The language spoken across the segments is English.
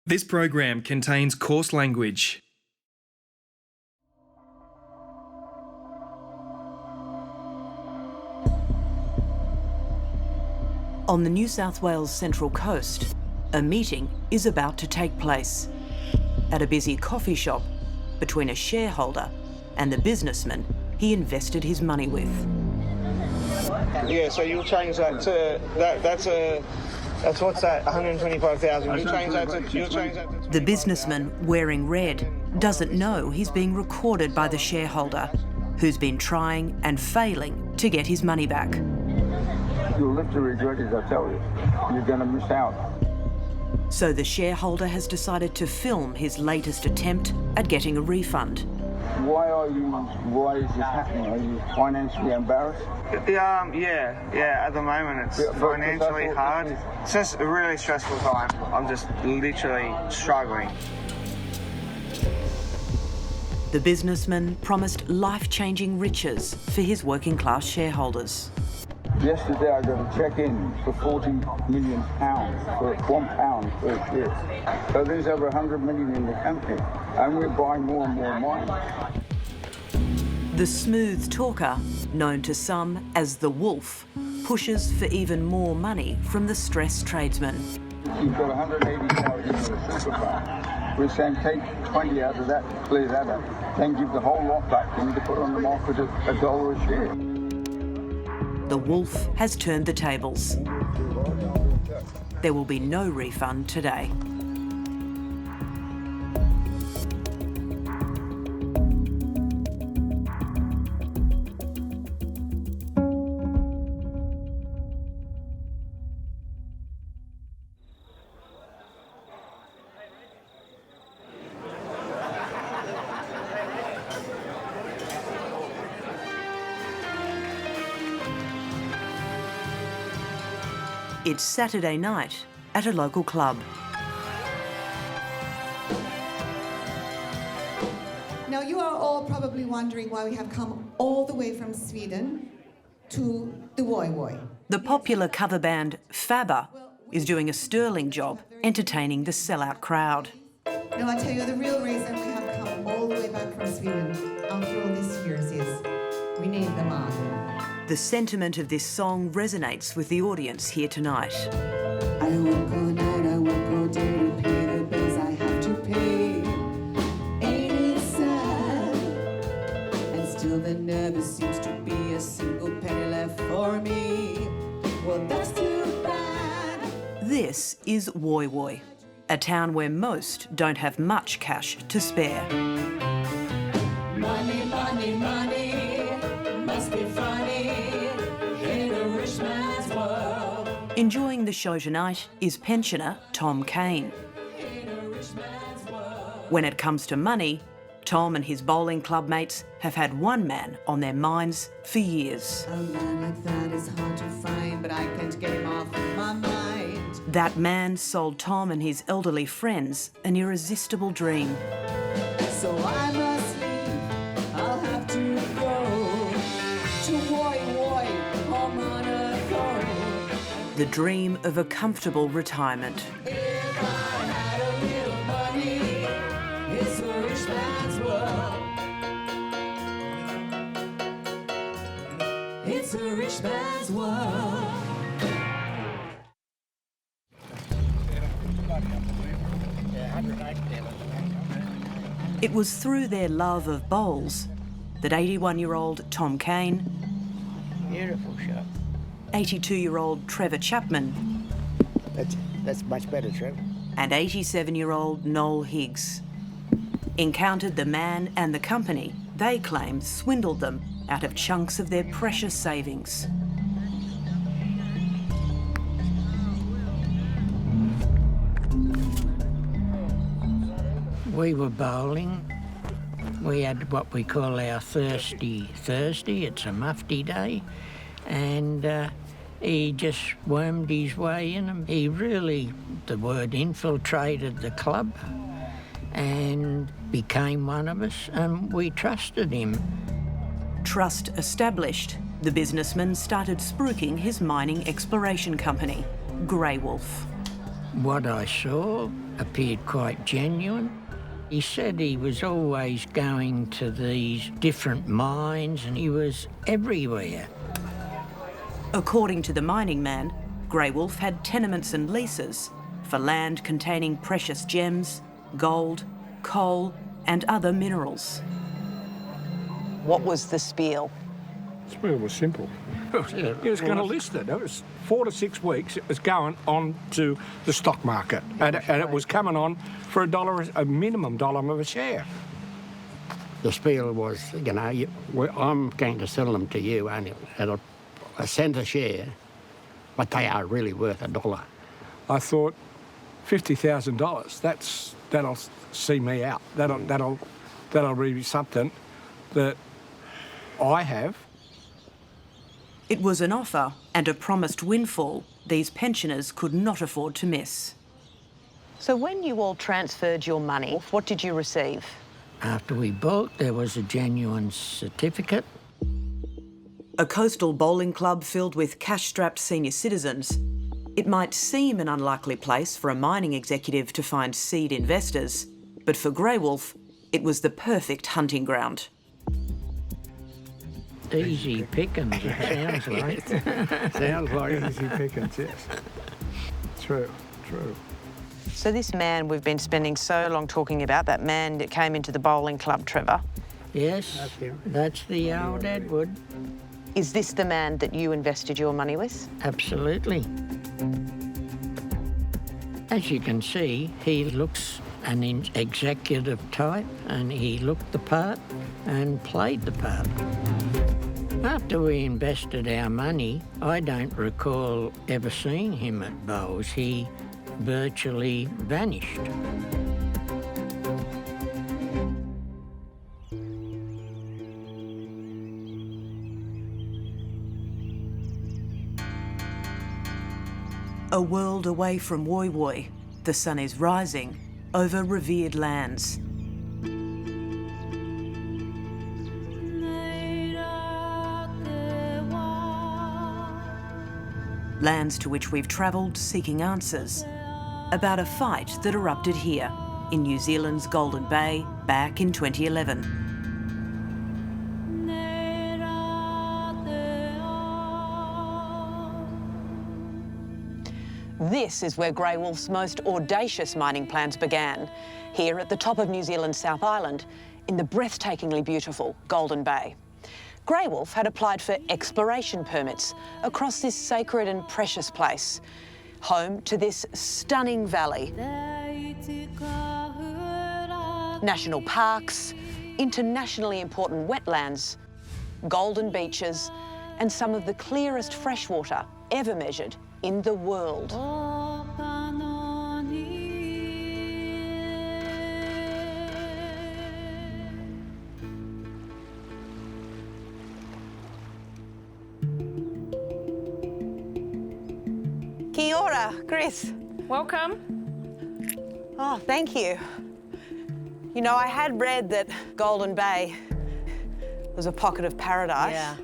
This program contains coarse language. On the New South Wales Central Coast, a meeting is about to take place at a busy coffee shop between a shareholder and the businessman he invested his money with. Yeah, so you'll change that to that's what's that? 125,000. You'll change that to. The businessman wearing red doesn't know he's being recorded by the shareholder, who's been trying and failing to get his money back. You'll live to regret it, I tell you. You're going to miss out. So the shareholder has decided to film his latest attempt at getting a refund. Why is this happening? Are you financially embarrassed? Yeah, at the moment it's financially hard. It's just a really stressful time. I'm just literally struggling. The businessman promised life-changing riches for his working-class shareholders. Yesterday I got a check in for £40 million for £1 per share. So there's over 100 million in the company, and we're buying more and more mines. The smooth talker, known to some as the Wolf, pushes for even more money from the stressed tradesman. You've got 180,000 in the super fund. We're saying take 20 out of that, clear that up, then give the whole lot back and to put on the market at $1 a share. The Wolf has turned the tables. There will be no refund today. It's Saturday night at a local club. Now you are all probably wondering why we have come all the way from Sweden to the Woi Woi. The popular cover band Fabba is doing a sterling job entertaining the sellout crowd. Now I tell you, the real reason we have come all the way back from Sweden after all these years is we need the money. The sentiment of this song resonates with the audience here tonight. I work all night, I work all day to pay the bills I have to pay. Ain't it sad? And still there never seems to be a single penny left for me. Well, that's too bad. This is Woi Woi, a town where most don't have much cash to spare. Money, money, money, must be funny in a rich man's world. Enjoying the show tonight is pensioner Tom Kane. When it comes to money, Tom and his bowling club mates have had one man on their minds for years. A man like that is hard to find, but I can't get him off my mind. That man sold Tom and his elderly friends an irresistible dream. So I must leave, I'll have to go to Woi Woi, home on a go. The dream of a comfortable retirement. If I had a little money, it's a rich man's world. It's a rich man's world. It was through their love of bowls that 81-year-old Tom Kane, Beautiful shot. 82-year-old Trevor Chapman, That's much better, Trev. and 87-year-old Noel Higgs encountered the man and the company they claimed swindled them out of chunks of their precious savings. We were bowling. We had what we call our Thirsty Thursday. It's a mufti day. And he just wormed his way in. He really, the word, infiltrated the club and became one of us, and we trusted him. Trust established, the businessman started spruiking his mining exploration company, Grey Wolf. What I saw appeared quite genuine. He said he was always going to these different mines and he was everywhere. According to the mining man, Grey Wolf had tenements and leases for land containing precious gems, gold, coal and other minerals. What was the spiel? The spiel was simple. He was going to list it. It was 4 to 6 weeks. It was going on to the stock market, and it was coming on for a minimum $1 of a share. The spiel was, I'm going to sell them to you only at a cent a share, but they are really worth $1. I thought, $50,000. That'll see me out. That'll be something that I have. It was an offer and a promised windfall these pensioners could not afford to miss. So when you all transferred your money, what did you receive? After we bought, there was a genuine certificate. A coastal bowling club filled with cash-strapped senior citizens. It might seem an unlikely place for a mining executive to find seed investors, but for Grey Wolf, it was the perfect hunting ground. Easy pickings, it sounds like. Sounds like easy pickings, yes. True. So this man we've been spending so long talking about, that man that came into the bowling club, Trevor. Yes, that's the old Edward. Is this the man that you invested your money with? Absolutely. As you can see, he looks an executive type and he looked the part and played the part. After we invested our money, I don't recall ever seeing him at bowls. He virtually vanished. A world away from Woy Woy, the sun is rising over revered lands. Lands to which we've travelled seeking answers about a fight that erupted here in New Zealand's Golden Bay back in 2011. This is where Grey Wolf's most audacious mining plans began, here at the top of New Zealand's South Island, in the breathtakingly beautiful Golden Bay. Grey Wolf had applied for exploration permits across this sacred and precious place, home to this stunning valley. National parks, internationally important wetlands, golden beaches, and some of the clearest freshwater ever measured in the world. Kia ora, Chris. Welcome. Oh, thank you. You know, I had read that Golden Bay was a pocket of paradise. Yeah.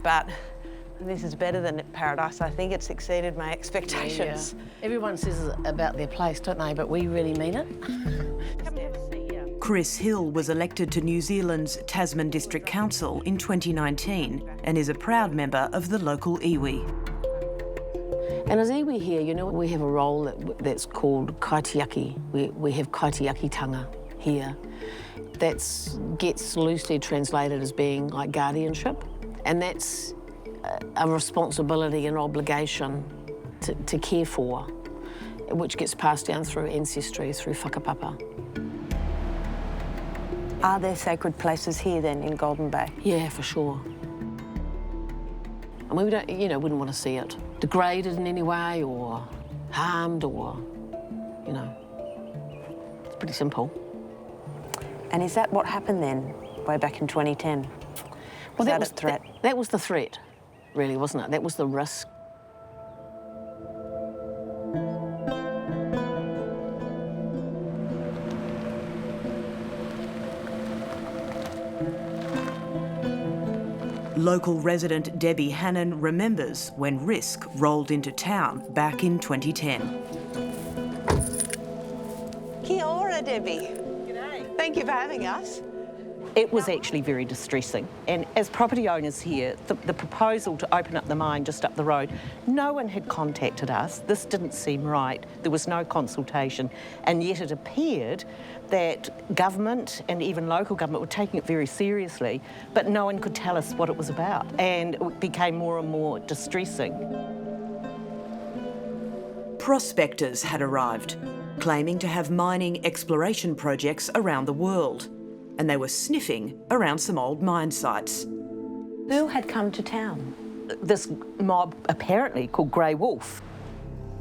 But this is better than paradise. I think it's exceeded my expectations. Yeah. Everyone says about their place, don't they? But we really mean it. Chris Hill was elected to New Zealand's Tasman District Council in 2019 and is a proud member of the local iwi. And as iwi here, you know, we have a role that's called kaitiaki. We have kaitiaki-tanga here. That gets loosely translated as being like guardianship. And that's a responsibility and obligation to care for, which gets passed down through ancestry, through whakapapa. Are there sacred places here then in Golden Bay? Yeah, for sure. I mean, we don't, wouldn't want to see it degraded in any way or harmed or, it's pretty simple. And is that what happened then, way back in 2010? Well, that was a threat? That was the threat, really, wasn't it? That was the risk. Local resident Debbie Hannon remembers when risk rolled into town back in 2010. Kia ora, Debbie. G'day. Thank you for having us. It was actually very distressing. And as property owners here, the proposal to open up the mine just up the road, no one had contacted us. This didn't seem right. There was no consultation. And yet it appeared that government and even local government were taking it very seriously, but no one could tell us what it was about. And it became more and more distressing. Prospectors had arrived, claiming to have mining exploration projects around the world, and they were sniffing around some old mine sites. Who had come to town? This mob, apparently called Grey Wolf.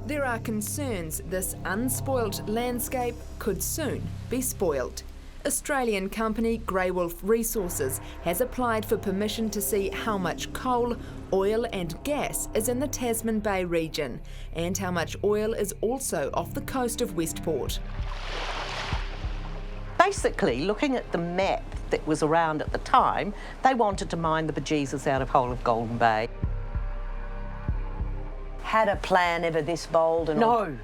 There are concerns this unspoilt landscape could soon be spoilt. Australian company Grey Wolf Resources has applied for permission to see how much coal, oil and gas is in the Tasman Bay region, and how much oil is also off the coast of Westport. Basically, looking at the map that was around at the time, they wanted to mine the bejesus out of whole of Golden Bay. Had a plan ever this bold and... No.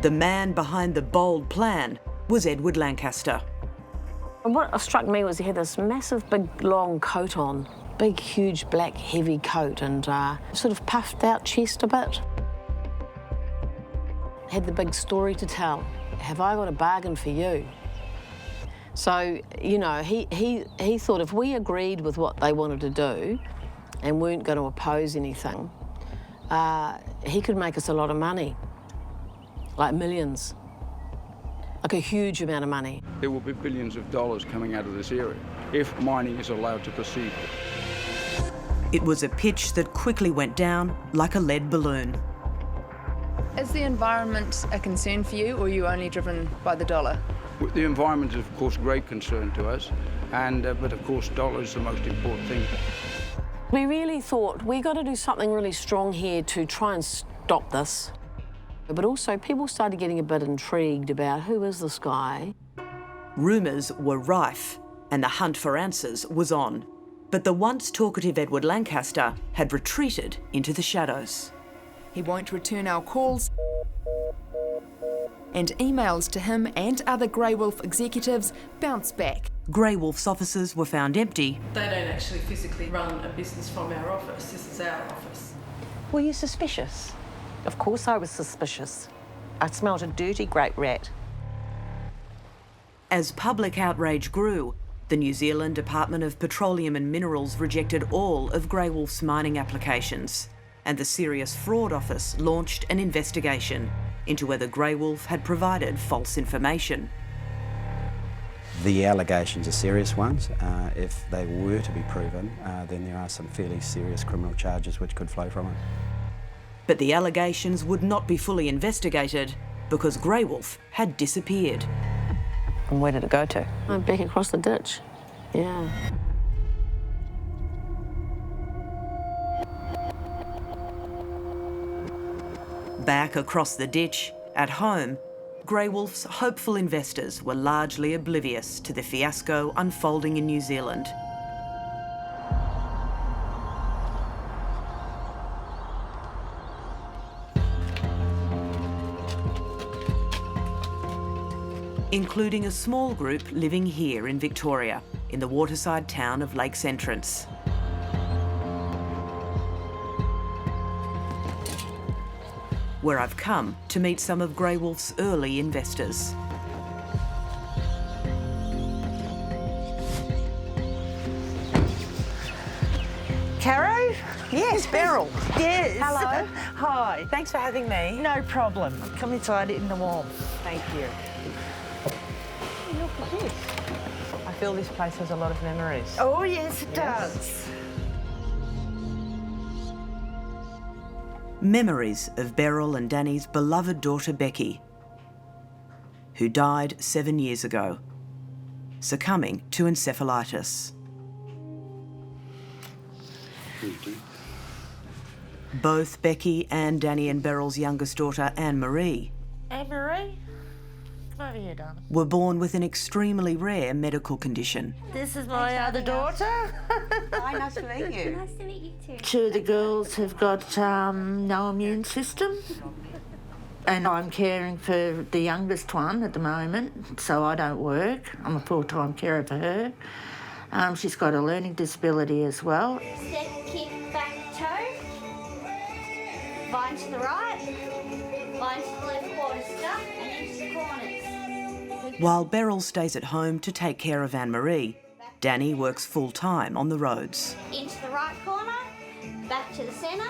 The man behind the bold plan was Edward Lancaster. And what struck me was he had this massive, big, long coat on. Big, huge, black, heavy coat and sort of puffed out chest a bit. Had the big story to tell. Have I got a bargain for you? So, you know, he thought if we agreed with what they wanted to do and weren't going to oppose anything, he could make us a lot of money, like millions, like a huge amount of money. There will be billions of dollars coming out of this area if mining is allowed to proceed. It was a pitch that quickly went down like a lead balloon. Is the environment a concern for you, or are you only driven by the dollar? The environment is, of course, great concern to us, but of course, dollar is the most important thing. We really thought we got to do something really strong here to try and stop this. But also, people started getting a bit intrigued about who is this guy. Rumours were rife, and the hunt for answers was on. But the once talkative Edward Lancaster had retreated into the shadows. He won't return our calls, and emails to him and other Grey Wolf executives bounce back. Grey Wolf's offices were found empty. They don't actually physically run a business from our office. This is our office. Were you suspicious? Of course I was suspicious. I smelt a dirty great rat. As public outrage grew, the New Zealand Department of Petroleum and Minerals rejected all of Grey Wolf's mining applications, and the Serious Fraud Office launched an investigation into whether Grey Wolf had provided false information. The allegations are serious ones. If they were to be proven, then there are some fairly serious criminal charges which could flow from it. But the allegations would not be fully investigated because Grey Wolf had disappeared. And where did it go to? Back across the ditch, yeah. Back across the ditch, at home, Grey Wolf's hopeful investors were largely oblivious to the fiasco unfolding in New Zealand. Including a small group living here in Victoria, in the waterside town of Lakes Entrance. Where I've come to meet some of Grey Wolf's early investors. Caro? Yes, Beryl. Yes. Hello. Hi. Thanks for having me. No problem. Come inside in the warmth. Thank you. Look at this. I feel this place has a lot of memories. Oh, yes, it does. Memories of Beryl and Danny's beloved daughter Becky, who died 7 years ago, succumbing to encephalitis. Both Becky and Danny and Beryl's youngest daughter, Anne-Marie, Anne-Marie? Come over here, darling. were born with an extremely rare medical condition. This is my other daughter. Hi, nice to meet you. Nice to meet you too. Two of the girls have got no immune system. And I'm caring for the youngest one at the moment, so I don't work. I'm a full-time carer for her. She's got a learning disability as well. Step, kick, back, toe. Bind to the right. Bind to the left quarter stuff and into the corners. While Beryl stays at home to take care of Anne-Marie, Danny works full-time on the roads. Into the right corner. Back to the centre.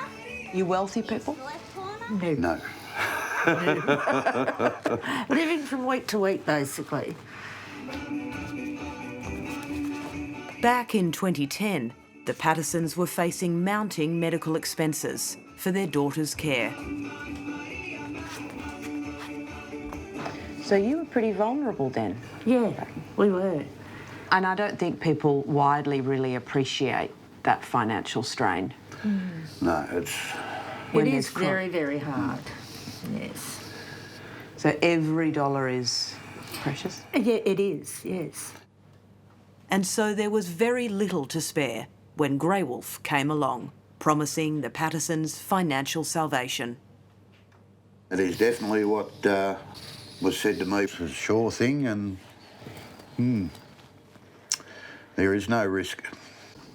You wealthy people? Left corner. No. Living from week to week, basically. Back in 2010, the Pattersons were facing mounting medical expenses for their daughter's care. So you were pretty vulnerable then? Yeah, we were. And I don't think people widely really appreciate that financial strain. No, it's... It is very, very hard. Yes. So every dollar is precious? Yeah, it is, yes. And so there was very little to spare when Grey Wolf came along, promising the Pattersons financial salvation. It is definitely what was said to me. It's a sure thing, and there is no risk.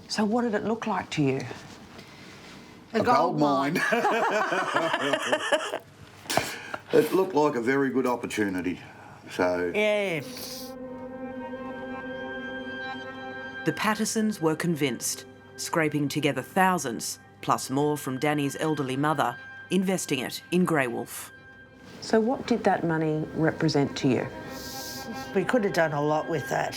So what did it look like to you? A gold mine. It looked like a very good opportunity, so... Yeah. The Pattersons were convinced, scraping together thousands, plus more from Danny's elderly mother, investing it in Grey Wolf. So what did that money represent to you? We could have done a lot with that.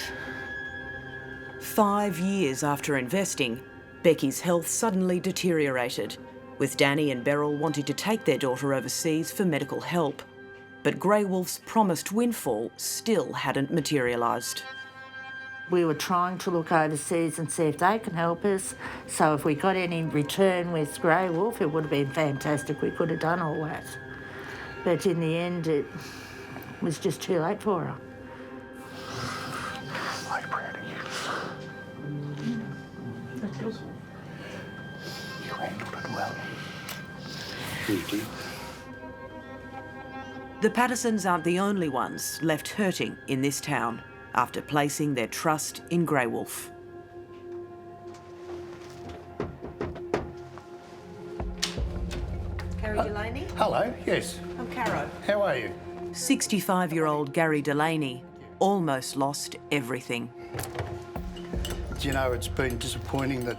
5 years after investing, Becky's health suddenly deteriorated, with Danny and Beryl wanting to take their daughter overseas for medical help. But Grey Wolf's promised windfall still hadn't materialised. We were trying to look overseas and see if they can help us. So if we got any return with Grey Wolf, it would have been fantastic. We could have done all that. But in the end, it was just too late for her. I'm proud of you. You handled it well. You did. The Pattersons aren't the only ones left hurting in this town after placing their trust in Grey Wolf. Gary Delaney? Hello, yes. I'm Caro. How are you? 65-year-old Gary Delaney almost lost everything. Do you know, it's been disappointing that...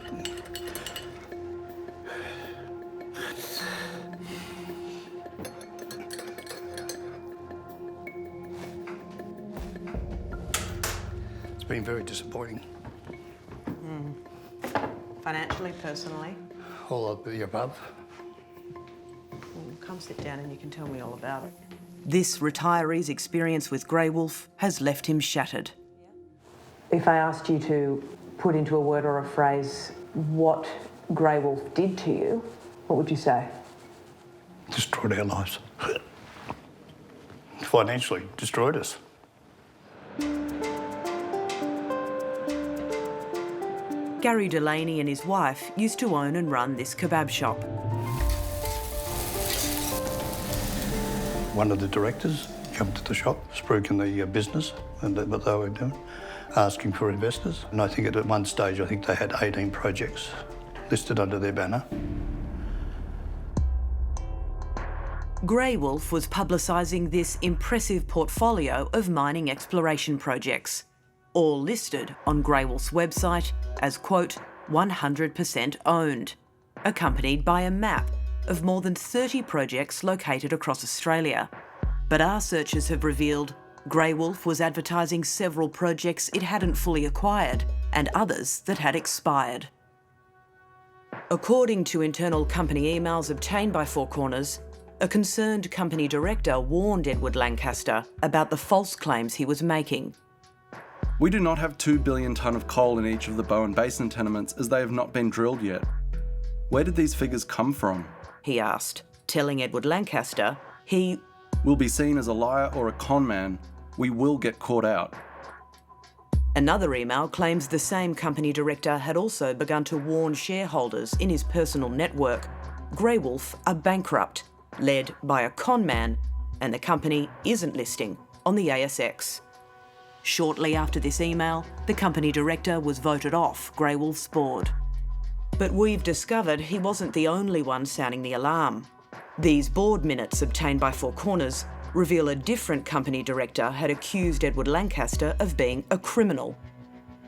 It's been very disappointing. Financially, personally? All of the above. Well, come sit down and you can tell me all about it. This retiree's experience with Grey Wolf has left him shattered. If I asked you to put into a word or a phrase what Grey Wolf did to you, what would you say? Destroyed our lives. Financially destroyed us. Gary Delaney and his wife used to own and run this kebab shop. One of the directors come to the shop, spruiking the business and what they were doing, asking for investors. And I think at one stage, I think they had 18 projects listed under their banner. Grey Wolf was publicising this impressive portfolio of mining exploration projects, all listed on Grey Wolf's website as, quote, 100% owned, accompanied by a map of more than 30 projects located across Australia. But our searches have revealed Grey Wolf was advertising several projects it hadn't fully acquired and others that had expired. According to internal company emails obtained by Four Corners, a concerned company director warned Edward Lancaster about the false claims he was making. We do not have 2 billion tonne of coal in each of the Bowen Basin tenements as they have not been drilled yet. Where did these figures come from? He asked, telling Edward Lancaster he will be seen as a liar or a con man We will get caught out. Another email claims the same company director had also begun to warn shareholders in his personal network Grey Wolf are bankrupt, led by a con man, and the company isn't listing on the ASX. Shortly after this email, the company director was voted off Grey Wolf's board. But we've discovered he wasn't the only one sounding the alarm. These board minutes obtained by Four Corners reveal a different company director had accused Edward Lancaster of being a criminal.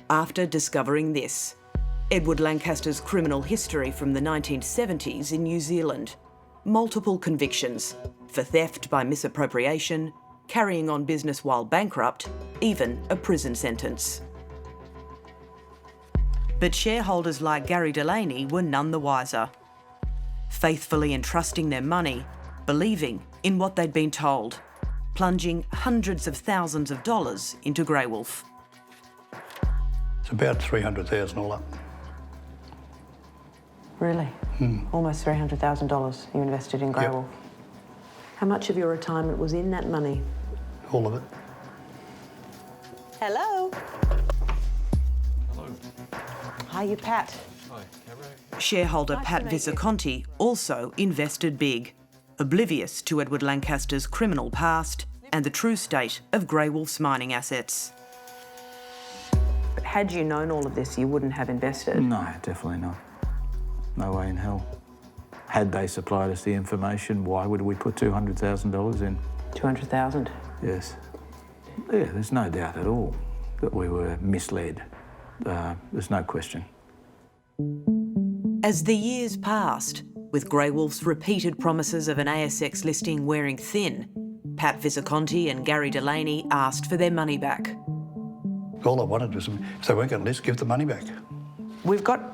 After discovering this, Edward Lancaster's criminal history from the 1970s in New Zealand, multiple convictions for theft by misappropriation, carrying on business while bankrupt, even a prison sentence. But shareholders like Gary Delaney were none the wiser, faithfully entrusting their money, believing in what they'd been told, plunging hundreds of thousands of dollars into Grey Wolf. It's about 300,000 all up. Really? Almost $300,000 you invested in Grey Yep. Wolf. How much of your retirement was in that money? All of it. Hello. Hello. Hi, you Pat. Shareholder Pat Visconti also invested big, oblivious to Edward Lancaster's criminal past and the true state of Grey Wolf's mining assets. But had you known all of this, you wouldn't have invested? No, definitely not. No way in hell. Had they supplied us the information, why would we put $200,000 in? 200,000? Yes. Yeah, there's no doubt at all that we were misled. There's no question. As the years passed, with Grey Wolf's repeated promises of an ASX listing wearing thin, Pat Visconti and Gary Delaney asked for their money back. All I wanted was, if they weren't going to list, give the money back. We've got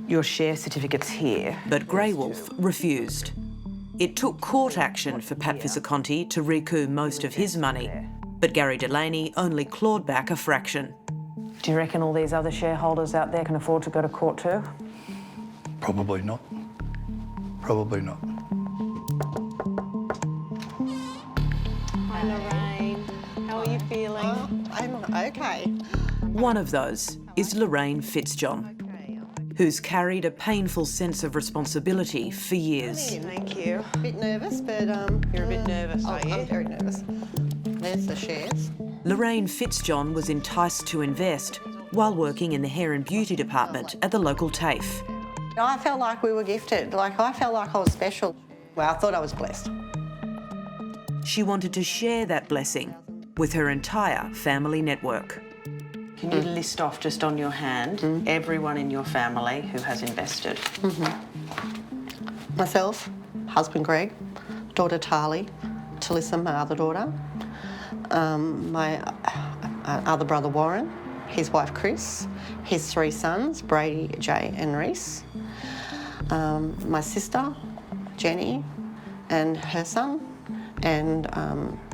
your share certificates here. But Grey Wolf refused. It took court action for Pat Visconti to recoup most of his money, but Gary Delaney only clawed back a fraction. Do you reckon all these other shareholders out there can afford to go to court too? Probably not. Probably not. Hi, Lorraine. How are you feeling? I'm okay. One of those is Lorraine Fitzjohn, who's carried a painful sense of responsibility for years. Thank you. A bit nervous, but You're a bit nervous, are you? I'm very nervous. There's the shares. Lorraine Fitzjohn was enticed to invest while working in the hair and beauty department at the local TAFE. I felt like we were gifted. Like, I felt like I was special. Well, I thought I was blessed. She wanted to share that blessing with her entire family network. Can you list off just on your hand everyone in your family who has invested? Myself, husband Greg, daughter Tali, Talissa, my other daughter, my other brother Warren, his wife Chris, his three sons, Brady, Jay and Reese, my sister, Jenny, and her son, and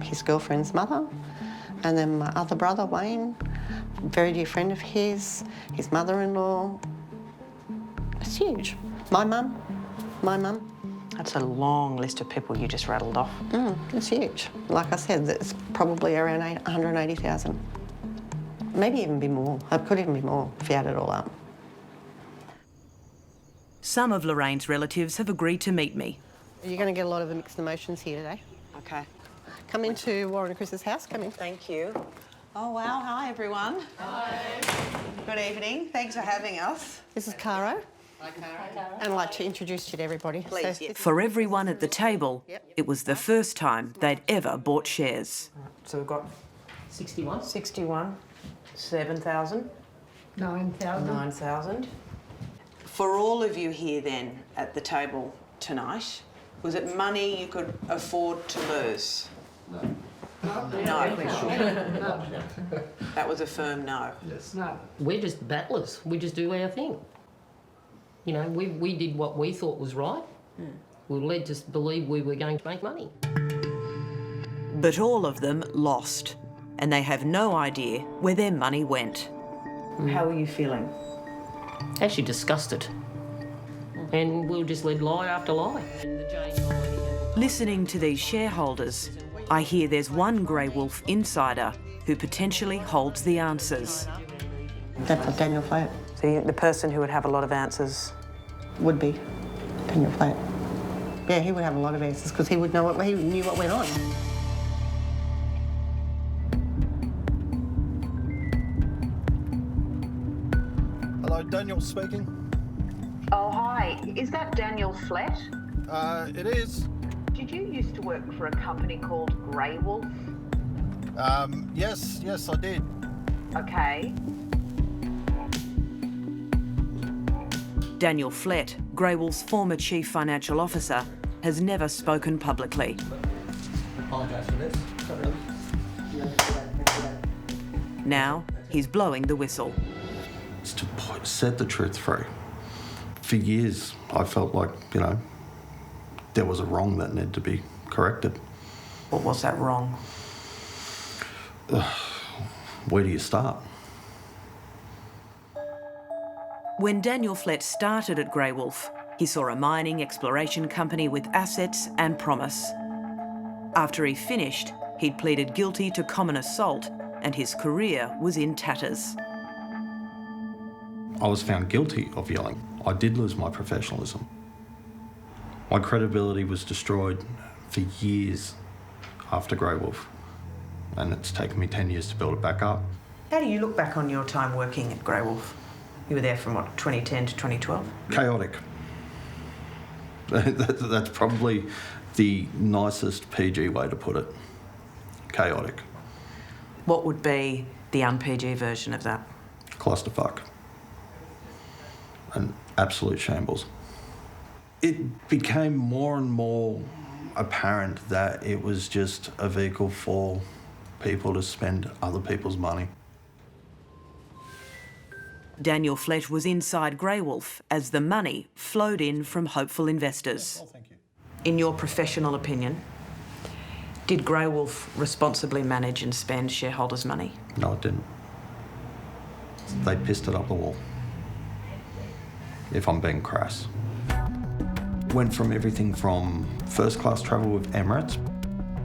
his girlfriend's mother, and then my other brother, Wayne, a very dear friend of his mother-in-law. It's huge. My mum. That's a long list of people you just rattled off. It's huge. Like I said, it's probably around 180,000. Maybe even be more. It could even be more if you add it all up. Some of Lorraine's relatives have agreed to meet me. You're going to get a lot of mixed emotions here today. Okay. Come into Warren and Chris's house. Come in. Thank you. Oh, wow. Hi, everyone. Hi. Good evening. Thanks for having us. This is Caro. Hi, Caro. And I'd like to introduce you to everybody. Please, So, For everyone at the table, it was the first time they'd ever bought shares. So we've got 61. 7,000. 9,000. 9,000. For all of you here then at the table tonight, was it money you could afford to lose? No. That was a firm no. Yes. No. We're just battlers. We just do our thing. You know, we did what we thought was right. We were led to believe we were going to make money. But all of them lost, and they have no idea where their money went. How are you feeling? Actually disgusted. And we were just led lie after lie. Listening to these shareholders, I hear there's one Grey Wolf insider who potentially holds the answers. That's Daniel Flatt. So the person who would have a lot of answers would be Daniel Flatt. Yeah, he would have a lot of answers because he would know he knew what went on. Hello, Daniel speaking. Oh, hi. Is that Daniel Flatt? It is. Did you used to work for a company called Grey Wolf? Yes, I did. Okay. Daniel Flatt, Grey Wolf's former chief financial officer, has never spoken publicly. Apologise for this. Now he's blowing the whistle. It's to set the truth free. For years, I felt like, there was a wrong that needed to be corrected. What was that wrong? Where do you start? When Daniel Flatt started at Grey Wolf, he saw a mining exploration company with assets and promise. After he finished, he'd pleaded guilty to common assault and his career was in tatters. I was found guilty of yelling. I did lose my professionalism. My credibility was destroyed for years after Grey Wolf, and it's taken me 10 years to build it back up. How do you look back on your time working at Grey Wolf? You were there from, 2010 to 2012? Chaotic. That's probably the nicest PG way to put it. Chaotic. What would be the un-PG version of that? Clusterfuck. An absolute shambles. It became more and more apparent that it was just a vehicle for people to spend other people's money. Daniel Flatt was inside Grey Wolf as the money flowed in from hopeful investors. Oh, thank you. In your professional opinion, did Grey Wolf responsibly manage and spend shareholders' money? No, it didn't. They pissed it up the wall, if I'm being crass. Went from everything from first-class travel with Emirates,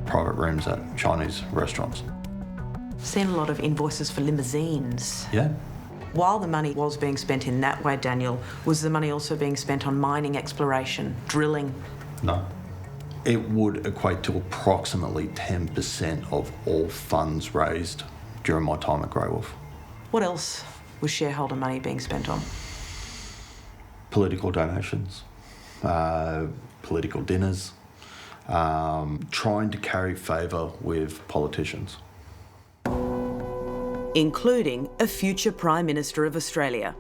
private rooms at Chinese restaurants. Seen a lot of invoices for limousines. Yeah. While the money was being spent in that way, Daniel, was the money also being spent on mining exploration, drilling? No. It would equate to approximately 10% of all funds raised during my time at Grey Wolf. What else was shareholder money being spent on? Political donations, political dinners, trying to carry favour with politicians. Including a future Prime Minister of Australia,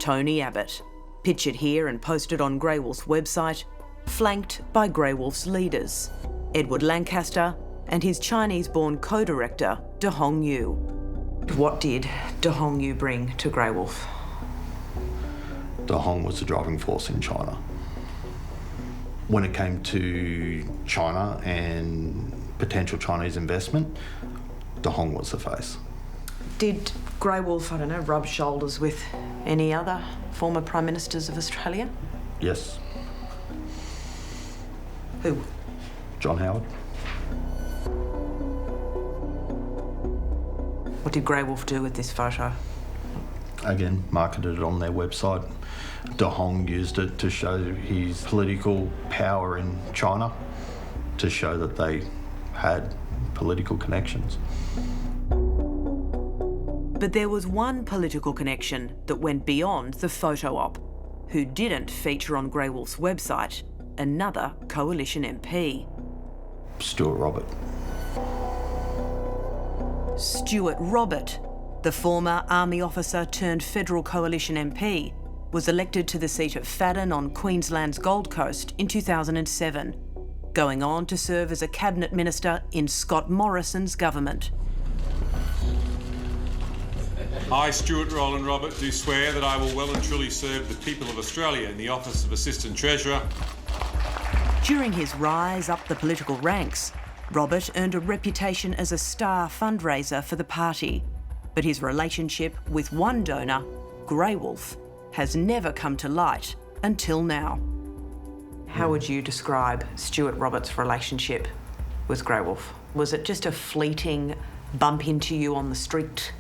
Tony Abbott, pictured here and posted on Grey Wolf's website, flanked by Grey Wolf's leaders, Edward Lancaster and his Chinese-born co-director, De Hong Yu. What did De Hong Yu bring to Grey Wolf? De Hong was the driving force in China. When it came to China and potential Chinese investment, De Hong was the face. Did Grey Wolf, rub shoulders with any other former Prime Ministers of Australia? Yes. Who? John Howard. What did Grey Wolf do with this photo? Again, marketed it on their website. De Hong used it to show his political power in China, to show that they had political connections. But there was one political connection that went beyond the photo op, who didn't feature on Grey Wolf's website, another Coalition MP. Stuart Robert. Stuart Robert, the former Army officer turned Federal Coalition MP, was elected to the seat of Fadden on Queensland's Gold Coast in 2007, going on to serve as a cabinet minister in Scott Morrison's government. I, Stuart Roland Robert, do swear that I will well and truly serve the people of Australia in the office of Assistant Treasurer. During his rise up the political ranks, Robert earned a reputation as a star fundraiser for the party, but his relationship with one donor, Grey Wolf, has never come to light until now. How would you describe Stuart Robert's relationship with Grey Wolf? Was it just a fleeting bump into you on the street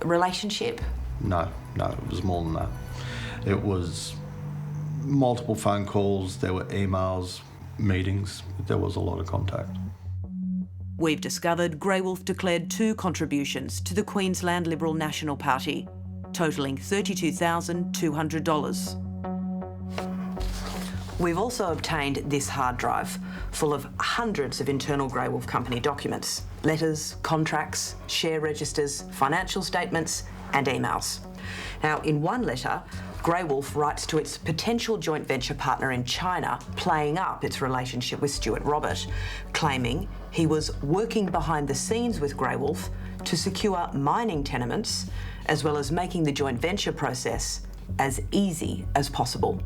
relationship? No, it was more than that. It was multiple phone calls, there were emails, meetings, there was a lot of contact. We've discovered Grey Wolf declared 2 contributions to the Queensland Liberal National Party, totalling $32,200. We've also obtained this hard drive full of hundreds of internal Grey Wolf Company documents, letters, contracts, share registers, financial statements and emails. Now, in one letter, Grey Wolf writes to its potential joint venture partner in China, playing up its relationship with Stuart Robert, claiming he was working behind the scenes with Grey Wolf to secure mining tenements, as well as making the joint venture process as easy as possible.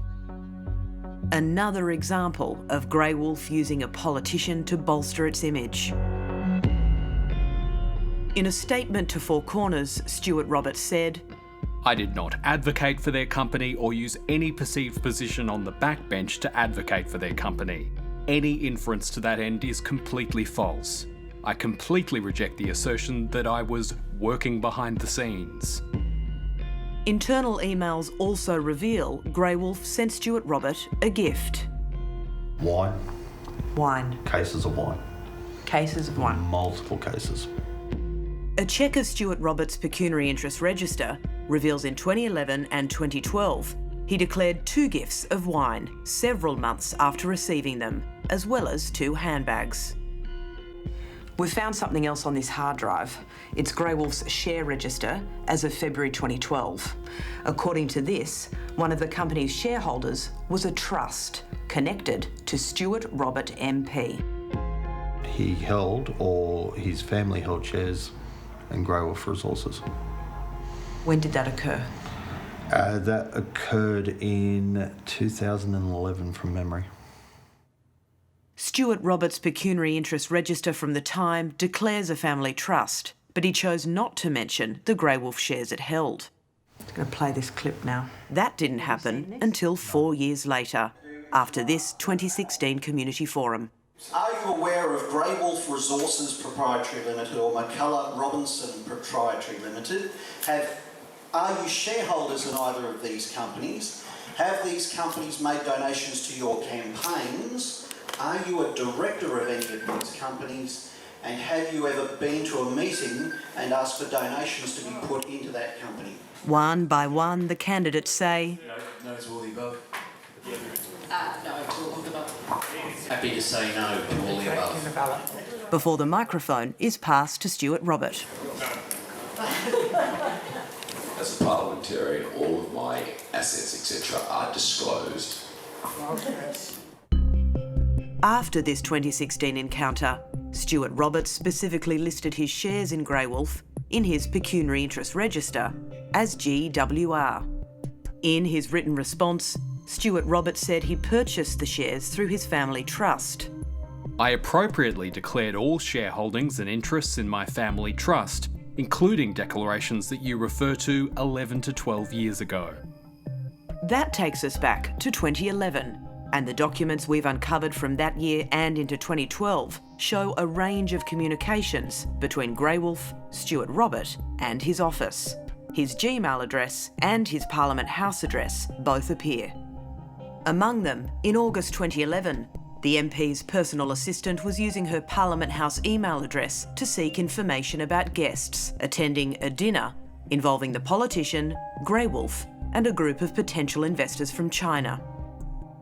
Another example of Grey Wolf using a politician to bolster its image. In a statement to Four Corners, Stuart Robert said, I did not advocate for their company or use any perceived position on the backbench to advocate for their company. Any inference to that end is completely false. I completely reject the assertion that I was working behind the scenes. Internal emails also reveal Grey Wolf sent Stuart Robert a gift. Wine. Wine. Cases of wine. Cases of wine. Multiple cases. A check of Stuart Robert's pecuniary interest register reveals in 2011 and 2012 he declared 2 gifts of wine several months after receiving them, as well as 2 handbags. We've found something else on this hard drive. It's Grey Wolf's share register as of February 2012. According to this, one of the company's shareholders was a trust connected to Stuart Robert MP. He held, or his family held, shares in Grey Wolf Resources. When did that occur? That occurred in 2011 from memory. Stuart Robert's pecuniary interest register from the time declares a family trust, but he chose not to mention the Grey Wolf shares it held. I'm going to play this clip now. That didn't happen until 4 years later, after this 2016 community forum. Are you aware of Grey Wolf Resources Proprietary Limited or McCullough Robinson Proprietary Limited? Are you shareholders in either of these companies? Have these companies made donations to your campaigns? Are you a director of any of these companies? And have you ever been to a meeting and asked for donations to be put into that company? One by one, the candidates say, No to all the above. No to all of the above. Happy to say no to all the above. before the microphone is passed to Stuart Robert. As a parliamentarian, all of my assets, etc., are disclosed. After this 2016 encounter, Stuart Roberts specifically listed his shares in Grey Wolf in his pecuniary interest register as GWR. In his written response, Stuart Roberts said he purchased the shares through his family trust. I appropriately declared all shareholdings and interests in my family trust, including declarations that you refer to 11 to 12 years ago. That takes us back to 2011, and the documents we've uncovered from that year and into 2012 show a range of communications between Grey Wolf, Stuart Robert and his office. His Gmail address and his Parliament House address both appear. Among them, in August 2011, the MP's personal assistant was using her Parliament House email address to seek information about guests attending a dinner involving the politician, Grey Wolf, and a group of potential investors from China.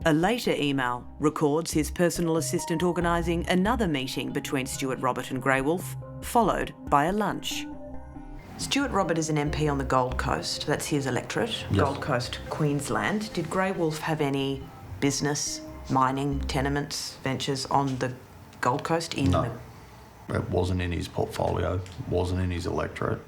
A later email records his personal assistant organising another meeting between Stuart Robert and Grey Wolf, followed by a lunch. Stuart Robert is an MP on the Gold Coast. That's his electorate, Yes. Gold Coast, Queensland. Did Grey Wolf have any business, mining, tenements, ventures on the Gold Coast? No, it wasn't in his portfolio, wasn't in his electorate.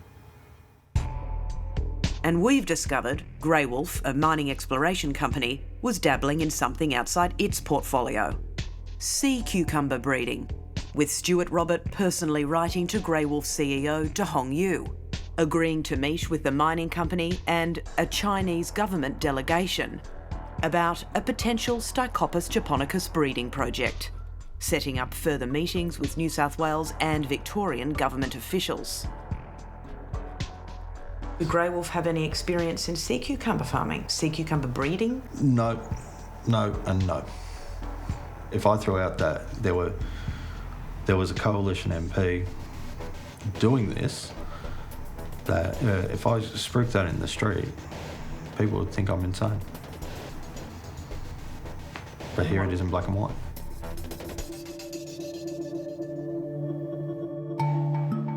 And we've discovered Grey Wolf, a mining exploration company, was dabbling in something outside its portfolio. Sea cucumber breeding, with Stuart Robert personally writing to Grey Wolf CEO De Hong Yu, agreeing to meet with the mining company and a Chinese government delegation about a potential Stichopus japonicus breeding project. setting up further meetings with New South Wales and Victorian government officials. Do grey wolf have any experience in sea cucumber farming, sea cucumber breeding? No, and no. If I threw out that there was a coalition MP doing this, that if I spruiked that in the street, people would think I'm insane. But here it is in black and white.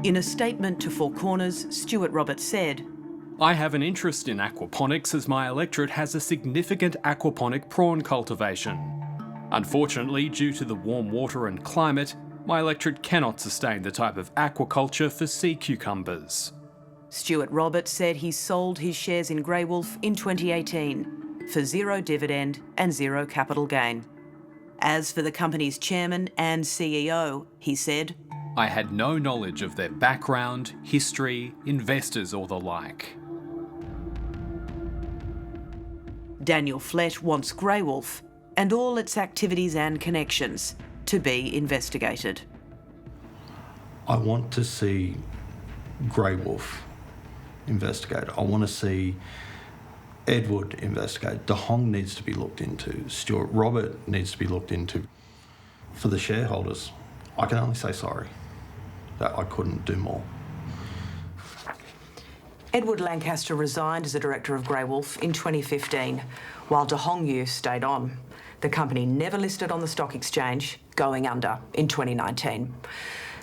In a statement to Four Corners, Stuart Roberts said, I have an interest in aquaponics as my electorate has a significant aquaponic prawn cultivation. Unfortunately, due to the warm water and climate, my electorate cannot sustain the type of aquaculture for sea cucumbers. Stuart Roberts said he sold his shares in Grey Wolf in 2018 for 0 dividend and 0 capital gain. As for the company's chairman and CEO, he said, I had no knowledge of their background, history, investors or the like. Daniel Flett wants Grey Wolf and all its activities and connections to be investigated. I want to see Grey Wolf investigated. I want to see Edward investigated. De Hong needs to be looked into. Stuart Robert needs to be looked into. For the shareholders, I can only say sorry that I couldn't do more. Edward Lancaster resigned as a director of Grey Wolf in 2015, while De Hong Yu stayed on. The company never listed on the stock exchange, going under in 2019.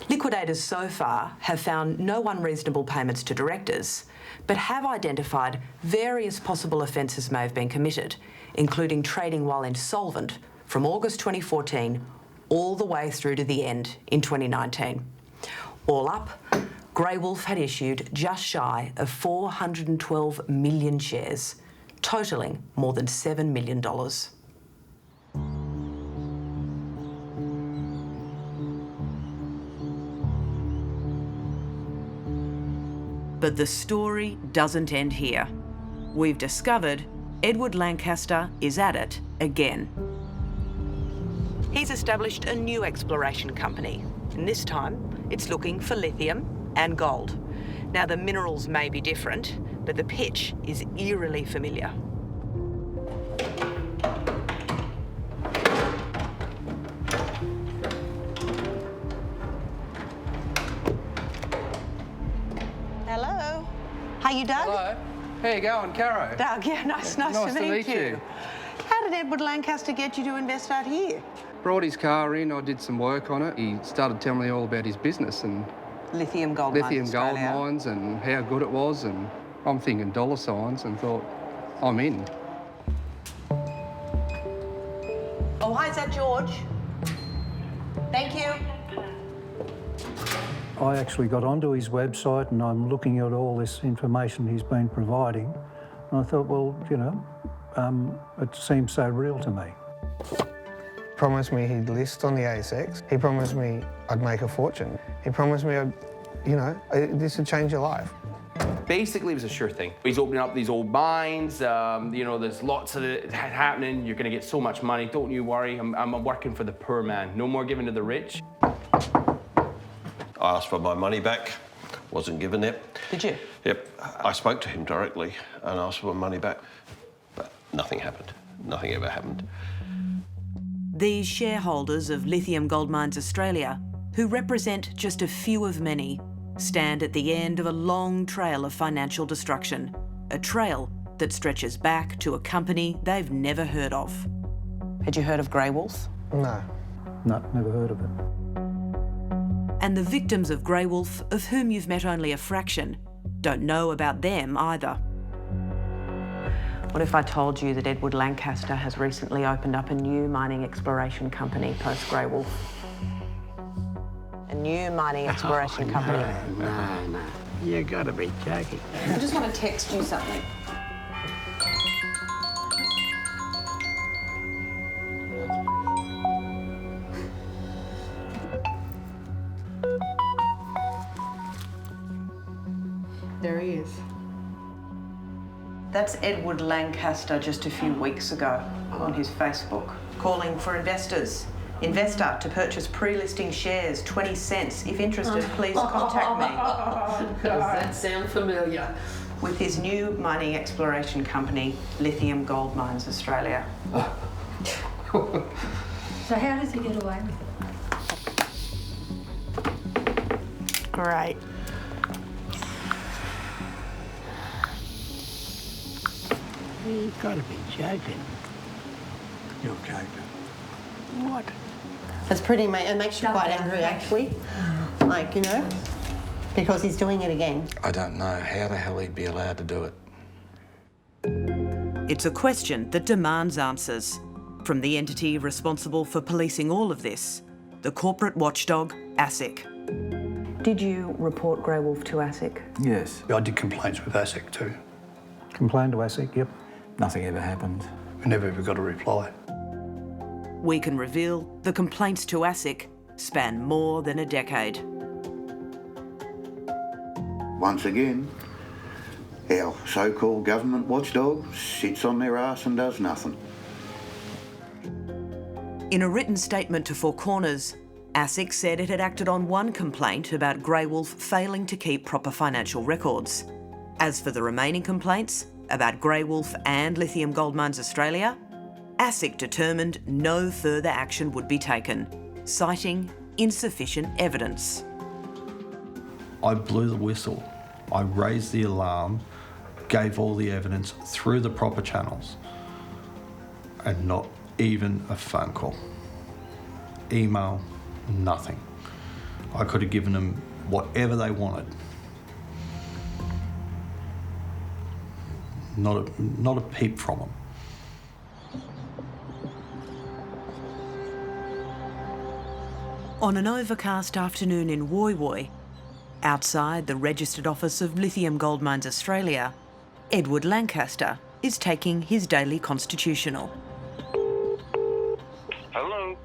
Liquidators so far have found no unreasonable payments to directors, but have identified various possible offences may have been committed, including trading while insolvent from August 2014 all the way through to the end in 2019. All up, Grey Wolf had issued just shy of 412 million shares, totalling more than $7 million. But the story doesn't end here. We've discovered Edward Lancaster is at it again. He's established a new exploration company, and this time it's looking for lithium and gold. Now, the minerals may be different, but the pitch is eerily familiar. Hello. How you, Doug? Hello. How you going, Caro? Doug, yeah, nice to meet you. How did Edward Lancaster get you to invest out here? Brought his car in, I did some work on it. He started telling me all about his business and lithium gold mines and how good it was, and I'm thinking dollar signs and thought, I'm in. Oh, hi, is that George? Thank you. I actually got onto his website and I'm looking at all this information he's been providing. And I thought, well, you know, it seems so real to me. Promised me he'd list on the ASX. He promised me I'd make a fortune. He promised me this would change your life. Basically, it was a sure thing. He's opening up these old mines. There's lots of it happening. You're going to get so much money. Don't you worry. I'm working for the poor man. No more giving to the rich. I asked for my money back. Wasn't given it. Did you? Yep. I spoke to him directly and asked for my money back. But nothing happened. Nothing ever happened. These shareholders of Lithium Gold Mines Australia, who represent just a few of many, stand at the end of a long trail of financial destruction, a trail that stretches back to a company they've never heard of. Had you heard of Grey Wolf? No. No, never heard of it. And the victims of Grey Wolf, of whom you've met only a fraction, don't know about them either. What if I told you that Edward Lancaster has recently opened up a new mining exploration company post-Grey Wolf? A new mining exploration company. No. You gotta be joking. I just want to text you something. There he is. That's Edward Lancaster just a few weeks ago on his Facebook, calling for investors Investor to purchase pre-listing shares, 20 cents. If interested, please contact me. Does that sound familiar? With his new mining exploration company, Lithium Gold Mines Australia. So how does he get away with it? Great. You've got to be joking. You're joking. What? It's pretty, it makes you quite angry, actually. Like, you know, because he's doing it again. I don't know how the hell he'd be allowed to do it. It's a question that demands answers from the entity responsible for policing all of this, the corporate watchdog, ASIC. Did you report Grey Wolf to ASIC? Yes. I did complaints with ASIC too. Complained to ASIC, yep. Nothing ever happened. We never ever got a reply. We can reveal the complaints to ASIC span more than a decade. Once again, our so-called government watchdog sits on their arse and does nothing. In a written statement to Four Corners, ASIC said it had acted on one complaint about Grey Wolf failing to keep proper financial records. As for the remaining complaints about Grey Wolf and Lithium Gold Mines Australia, ASIC determined no further action would be taken, citing insufficient evidence. I blew the whistle. I raised the alarm, gave all the evidence through the proper channels, and not even a phone call. Email, nothing. I could have given them whatever they wanted. Not a peep from them. On an overcast afternoon in Woy Woy, outside the registered office of Lithium Gold Mines Australia, Edward Lancaster is taking his daily constitutional. Hello?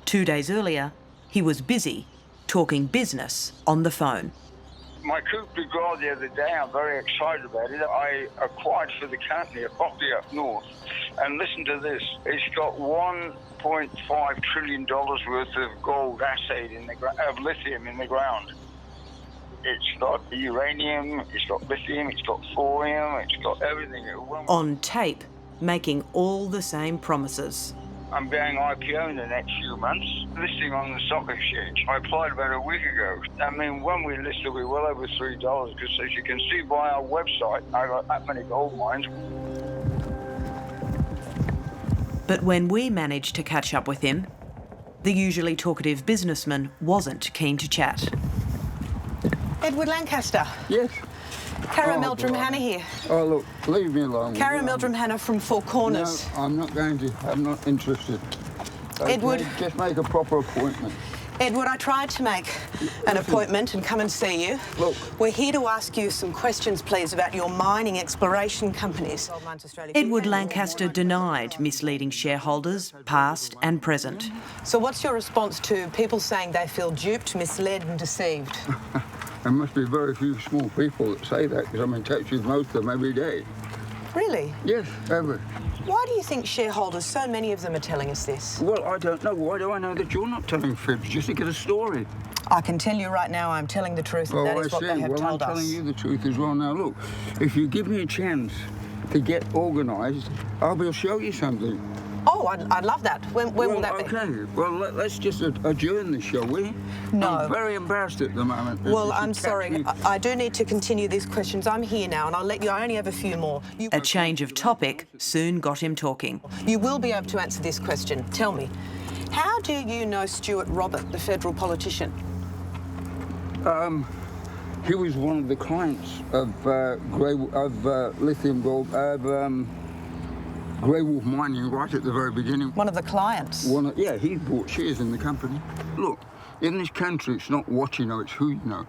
2 days earlier, he was busy talking business on the phone. My coup de grace the other day, I'm very excited about it. I acquired for the company a property up north. And listen to this, it's got $1.5 trillion worth of gold assay of lithium in the ground. It's got uranium, it's got lithium, it's got thorium, it's got everything. On tape, making all the same promises. I'm going IPO in the next few months, listing on the stock exchange. I applied about a week ago. I mean, when we listed, we were well over $3, because as you can see by our website, I got that many gold mines. But when we managed to catch up with him, the usually talkative businessman wasn't keen to chat. Edward Lancaster. Yes. Cara Meldrum Hannah here. Oh, look, leave me alone. Cara Meldrum Hannah from Four Corners. No, I'm not going to. I'm not interested. Okay, Edward. Just make a proper appointment. Edward, I tried to make an appointment and come and see you. Look. We're here to ask you some questions, please, about your mining exploration companies. Edward Lancaster denied misleading shareholders, past and present. So what's your response to people saying they feel duped, misled and deceived? There must be very few small people that say that, because I'm in touch with most of them every day. Really? Yes, ever. Why do you think shareholders, so many of them, are telling us this? Well, I don't know. Why do I know that you're not telling fibs just to get a story? I can tell you right now I'm telling the truth, and that is what they have told us. I'm telling you the truth as well. Now, look, if you give me a chance to get organised, I'll be able to show you something. Oh, I'd love that. When will that be? Okay. Well, let's just adjourn this, shall we? No. I'm very embarrassed at the moment. Well, I'm sorry. I do need to continue these questions. I'm here now, and I'll let you. I only have a few more. A change of topic soon got him talking. You will be able to answer this question. Tell me, how do you know Stuart Robert, the federal politician? He was one of the clients of Lithium Gold, Grey Wolf Mining right at the very beginning. One of the clients? Yeah, he bought shares in the company. Look, in this country, it's not what you know, it's who you know.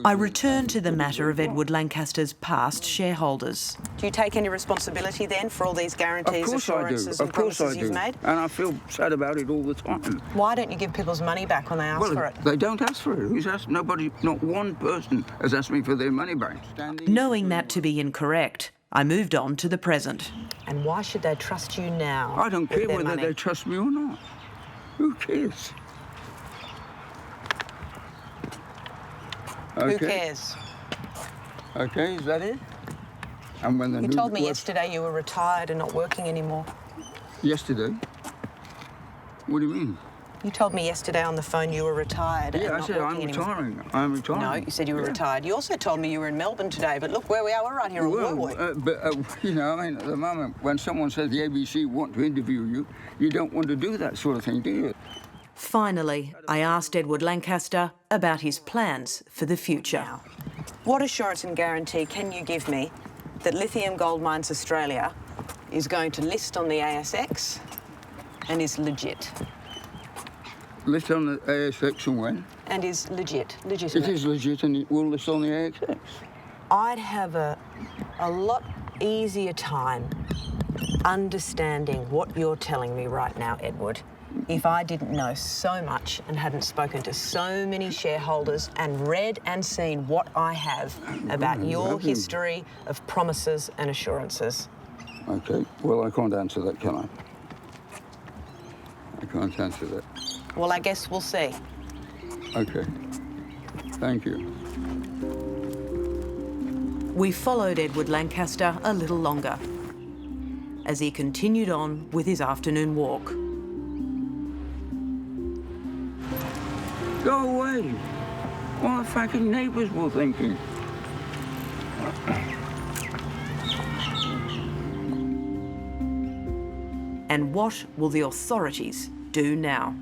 I return to the matter of Edward Lancaster's past shareholders. Do you take any responsibility then for all these guarantees, assurances and promises you've made? And I feel sad about it all the time. Why don't you give people's money back when they ask for it? They don't ask for it. Who's asked? Nobody, not one person has asked me for their money back. Knowing that to be incorrect, I moved on to the present. And why should they trust you now? I don't care whether they trust me or not. Who cares? Who cares? Okay, is that it? And when the You new told me was- yesterday you were retired and not working anymore. Yesterday? What do you mean? You told me yesterday on the phone you were retired and Yeah, I not said I'm working anymore. retiring. I'm retiring. No, you said you were retired. You also told me you were in Melbourne today, but look where we are. We're right here in Woolwich. But you know, I mean, at the moment, when someone says the ABC want to interview you, you don't want to do that sort of thing, do you? Finally, I asked Edward Lancaster about his plans for the future. What assurance and guarantee can you give me that Lithium Gold Mines Australia is going to list on the ASX and is legit? List on the ASX and when? And is legitimate. It is legit and it will list on the ASX. I'd have a lot easier time understanding what you're telling me right now, Edward, if I didn't know so much and hadn't spoken to so many shareholders and read and seen what I have about your history of promises and assurances. Okay, well, I can't answer that, can I? I can't answer that. Well, I guess we'll see. Okay. Thank you. We followed Edward Lancaster a little longer as he continued on with his afternoon walk. Go away. What the fucking neighbours were thinking. And what will the authorities do now?